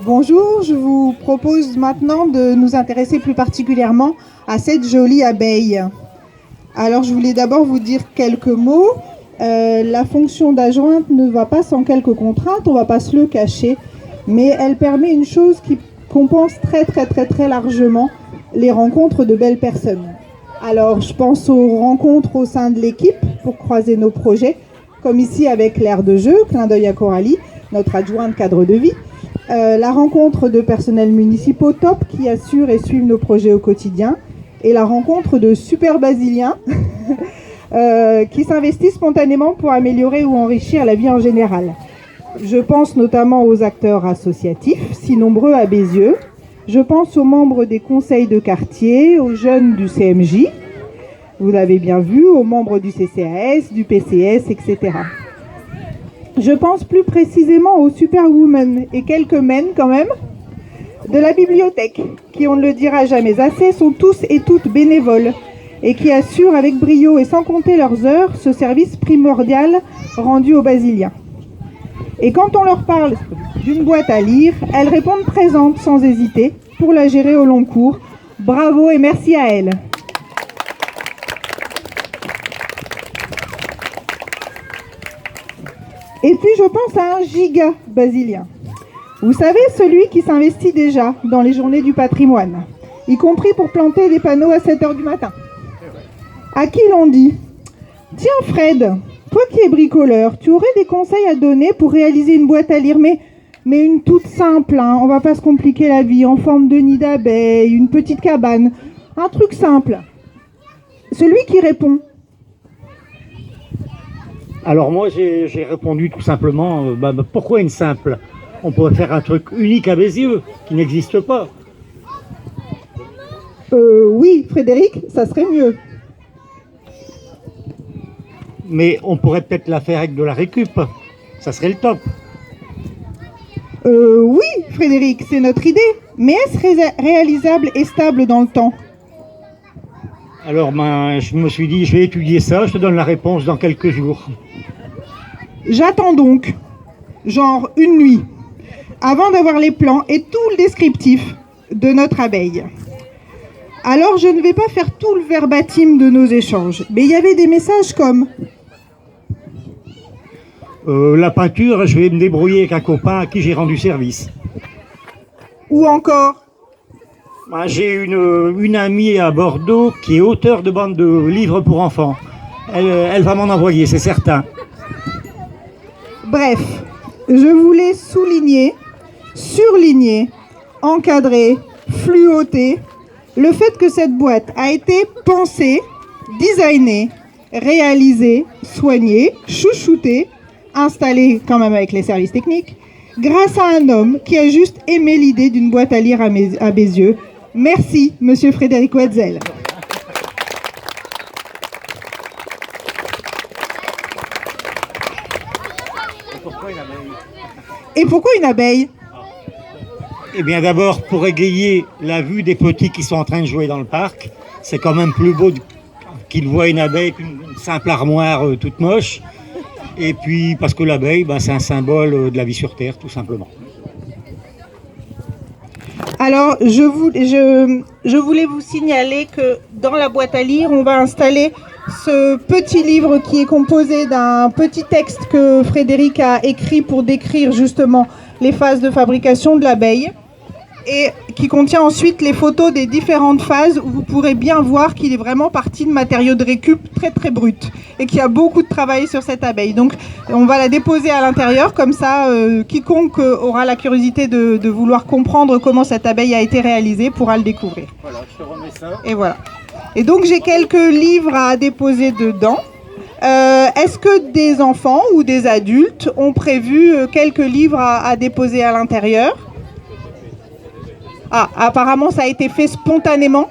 Bonjour, je vous propose maintenant de nous intéresser plus particulièrement à cette jolie abeille. Alors je voulais d'abord vous dire quelques mots. La fonction d'adjointe ne va pas sans quelques contraintes, on ne va pas se le cacher, mais elle permet une chose qui compense très largement les rencontres de belles personnes. Alors je pense aux rencontres au sein de l'équipe pour croiser nos projets, comme ici avec l'aire de jeu, clin d'œil à Coralie, notre adjointe cadre de vie. La rencontre de personnels municipaux top qui assurent et suivent nos projets au quotidien, et la rencontre de super basiliens qui s'investissent spontanément pour améliorer ou enrichir la vie en général. Je pense notamment aux acteurs associatifs, si nombreux à Bézieux. Je pense aux membres des conseils de quartier, aux jeunes du CMJ, vous l'avez bien vu, aux membres du CCAS, du PCS, etc. Je pense plus précisément aux superwomen et quelques men quand même de la bibliothèque, qui, on ne le dira jamais assez, sont tous et toutes bénévoles et qui assurent avec brio et sans compter leurs heures ce service primordial rendu aux Basiliens. Et quand on leur parle d'une boîte à lire, elles répondent présentes sans hésiter pour la gérer au long cours. Bravo et merci à elles. Et puis je pense à un giga basilien. Vous savez, celui qui s'investit déjà dans les journées du patrimoine, y compris pour planter des panneaux à 7h du matin. À qui l'on dit « Tiens Fred, toi qui es bricoleur, tu aurais des conseils à donner pour réaliser une boîte à lire, mais une toute simple, hein, on va pas se compliquer la vie, en forme de nid d'abeille, une petite cabane, un truc simple. » Celui qui répond « Alors moi j'ai répondu tout simplement, pourquoi une simple? On pourrait faire un truc unique à Bézieux, qui n'existe pas. Oui, Frédéric, ça serait mieux. Mais on pourrait peut-être la faire avec de la récup, ça serait le top. Oui, Frédéric, c'est notre idée, mais est-ce réalisable et stable dans le temps? Alors je me suis dit, je vais étudier ça, je te donne la réponse dans quelques jours. J'attends donc, genre une nuit, avant d'avoir les plans et tout le descriptif de notre abeille. Alors je ne vais pas faire tout le verbatim de nos échanges, mais il y avait des messages comme la peinture, je vais me débrouiller avec un copain à qui j'ai rendu service. Ou encore J'ai une amie à Bordeaux qui est auteure de bande de livres pour enfants. Elle va m'en envoyer, c'est certain. Bref, je voulais souligner, surligner, encadrer, fluoter le fait que cette boîte a été pensée, designée, réalisée, soignée, chouchoutée, installée quand même avec les services techniques, grâce à un homme qui a juste aimé l'idée d'une boîte à lire à Bézieux. Merci, monsieur Frédéric Wetzel. Et pourquoi une abeille? Eh bien d'abord, pour égayer la vue des petits qui sont en train de jouer dans le parc, c'est quand même plus beau qu'ils voient une abeille qu'une simple armoire toute moche. Et puis parce que l'abeille, c'est un symbole de la vie sur Terre, tout simplement. Alors, je voulais vous signaler que dans la boîte à lire, on va installer ce petit livre qui est composé d'un petit texte que Frédéric a écrit pour décrire justement les phases de fabrication de l'abeille et qui contient ensuite les photos des différentes phases où vous pourrez bien voir qu'il est vraiment parti de matériaux de récup très bruts et qu'il y a beaucoup de travail sur cette abeille. Donc on va la déposer à l'intérieur, comme ça quiconque aura la curiosité de vouloir comprendre comment cette abeille a été réalisée pourra le découvrir. Voilà, je te remets ça. Et voilà. Et donc j'ai quelques livres à déposer dedans. Est-ce que des enfants ou des adultes ont prévu quelques livres à déposer à l'intérieur? Ah, apparemment ça a été fait spontanément.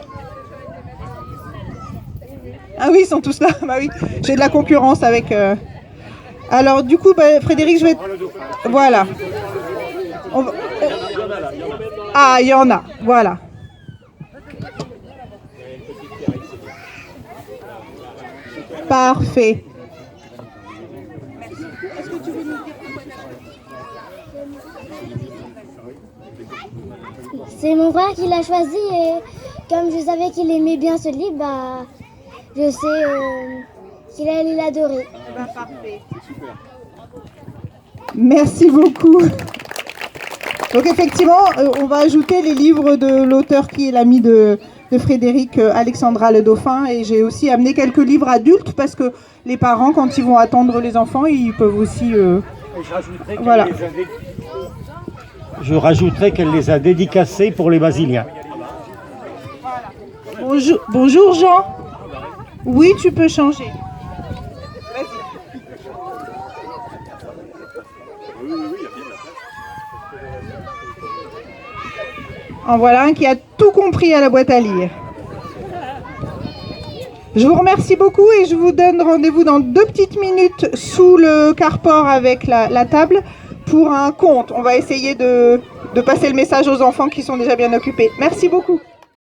Ah oui, ils sont tous là. Bah oui, j'ai de la concurrence avec... Alors du coup, Frédéric, je vais... Voilà. Ah, il y en a, voilà. Parfait. Est-ce que tu veux nous dire pourquoi C'est mon frère qui l'a choisi et comme je savais qu'il aimait bien ce livre, bah, je sais qu'il allait l'adorer. Parfait. Merci beaucoup. Donc effectivement, on va ajouter les livres de l'auteur qui est l'ami de Frédéric, Alexandra Le Dauphin, et j'ai aussi amené quelques livres adultes parce que les parents, quand ils vont attendre les enfants, ils peuvent aussi... voilà. Je rajouterais qu'elle les a dédicacés pour les Basiliens. Bonjour Jean. Oui, tu peux changer. En voilà un qui a tout compris à la boîte à lire. Je vous remercie beaucoup et je vous donne rendez-vous dans 2 petites minutes sous le carport avec la table pour un conte. On va essayer de passer le message aux enfants qui sont déjà bien occupés. Merci beaucoup.